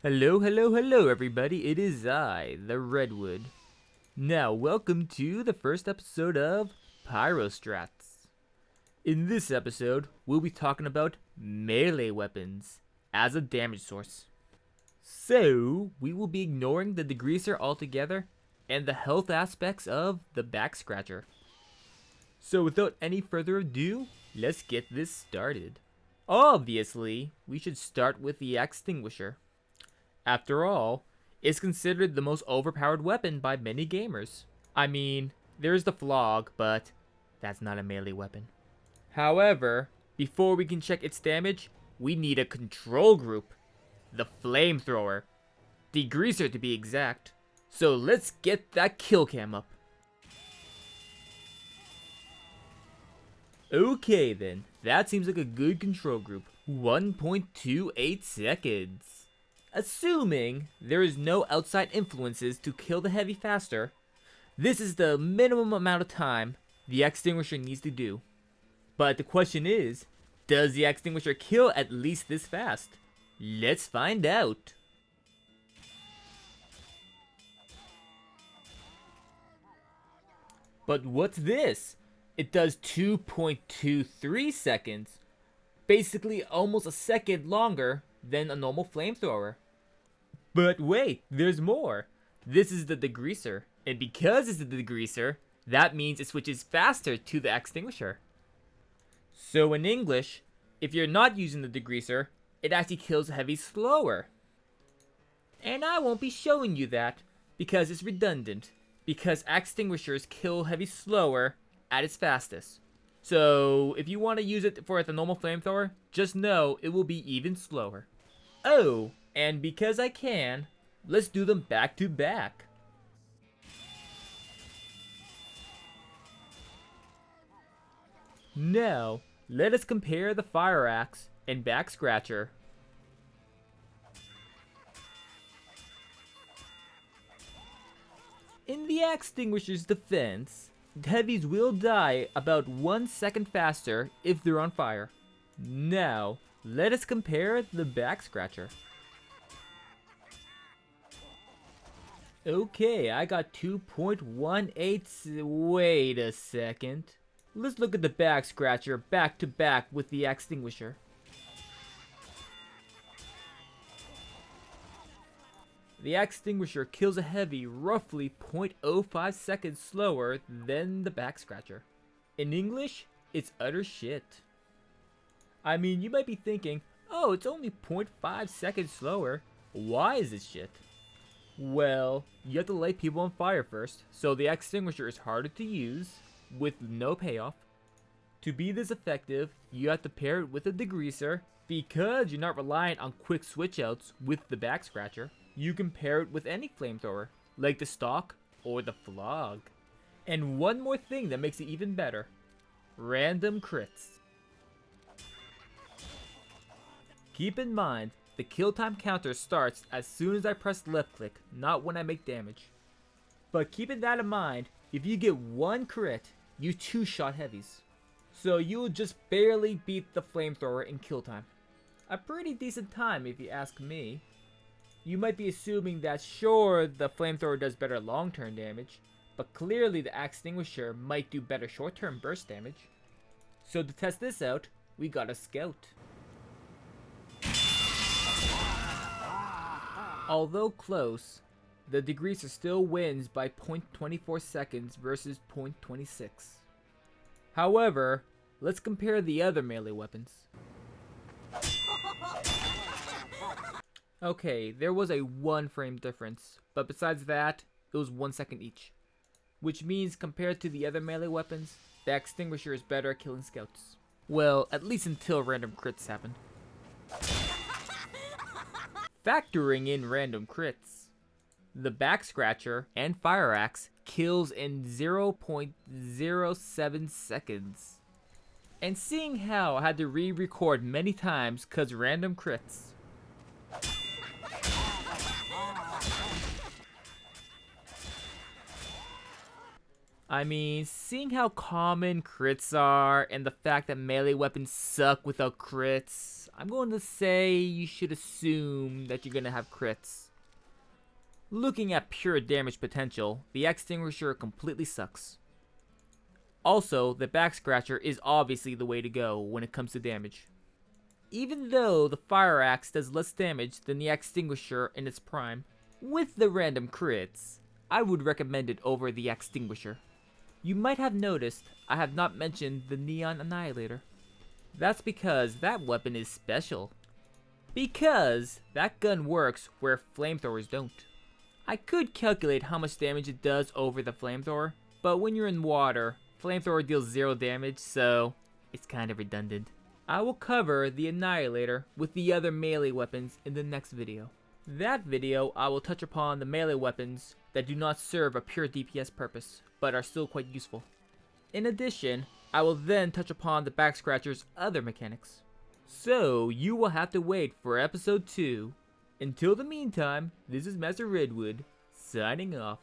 Hello, hello, hello everybody, it is I, the Redwood. Now, welcome to the first episode of Pyro Strats. In this episode, we'll be talking about melee weapons as a damage source. So, we will be ignoring the degreaser altogether and the health aspects of the back scratcher. So without any further ado, let's get this started. Obviously, we should start with the axtinguisher. After all, it's considered the most overpowered weapon by many gamers. I mean, there's the flog, but that's not a melee weapon. However, before we can check its damage, we need a control group. The flamethrower. Degreaser to be exact. So let's get that kill cam up. Okay then, that seems like a good control group. 1.28 seconds. Assuming there is no outside influences to kill the heavy faster, this is the minimum amount of time the extinguisher needs to do. But the question is, does the extinguisher kill at least this fast? Let's find out. But what's this? It does 2.23 seconds, basically almost a second longer than a normal flamethrower. But wait, there's more. This is the degreaser, and because it's the degreaser, that means it switches faster to the extinguisher. So in English, if you're not using the degreaser, it actually kills heavy slower. And I won't be showing you that, because it's redundant, because extinguishers kill heavy slower at its fastest. So if you want to use it for the normal flamethrower, just know it will be even slower. Oh, and because I can, let's do them back to back. Now, let us compare the fire axe and back scratcher. In the extinguisher's defense, heavies will die about 1 second faster if they're on fire. Now, let us compare the back scratcher. Okay, I got 2.18. Wait a second. Let's look at the back scratcher back to back with the extinguisher. The extinguisher kills a heavy roughly 0.05 seconds slower than the back scratcher. In English, it's utter shit. I mean, you might be thinking, oh, it's only 0.5 seconds slower. Why is this shit? Well, you have to light people on fire first, so the extinguisher is harder to use, with no payoff. To be this effective, you have to pair it with a degreaser, because you're not reliant on quick switch outs with the back scratcher. You can pair it with any flamethrower, like the stock or the flog. And one more thing that makes it even better. Random crits. Keep in mind, the kill time counter starts as soon as I press left click, not when I make damage. But keeping that in mind, if you get one crit, you two-shot heavies. So you'll just barely beat the flamethrower in kill time. A pretty decent time if you ask me. You might be assuming that sure, the flamethrower does better long-term damage, but clearly the extinguisher might do better short-term burst damage. So to test this out, we got a scout. Although close, the degreaser still wins by 0.24 seconds versus 0.26. However, let's compare the other melee weapons. Okay, there was a 1 frame difference, but besides that, it was 1 second each. Which means compared to the other melee weapons, the extinguisher is better at killing scouts. Well, at least until random crits happen. Factoring in random crits, the back scratcher and fire axe kills in 0.07 seconds. And seeing how I had to re-record many times cause random crits, I mean, seeing how common crits are and the fact that melee weapons suck without crits, I'm going to say you should assume that you're going to have crits. Looking at pure damage potential, the Axtinguisher completely sucks. Also, the back scratcher is obviously the way to go when it comes to damage. Even though the fire axe does less damage than the Axtinguisher in its prime, with the random crits, I would recommend it over the Axtinguisher. You might have noticed I have not mentioned the Neon Annihilator. That's because that weapon is special. Because that gun works where flamethrowers don't. I could calculate how much damage it does over the flamethrower, but when you're in water, flamethrower deals 0 damage, so it's kind of redundant. I will cover the Annihilator with the other melee weapons in the next video. That video, I will touch upon the melee weapons that do not serve a pure DPS purpose, but are still quite useful. In addition, I will then touch upon the back scratcher's other mechanics. So, you will have to wait for episode 2. Until the meantime, this is Master Redwood, signing off.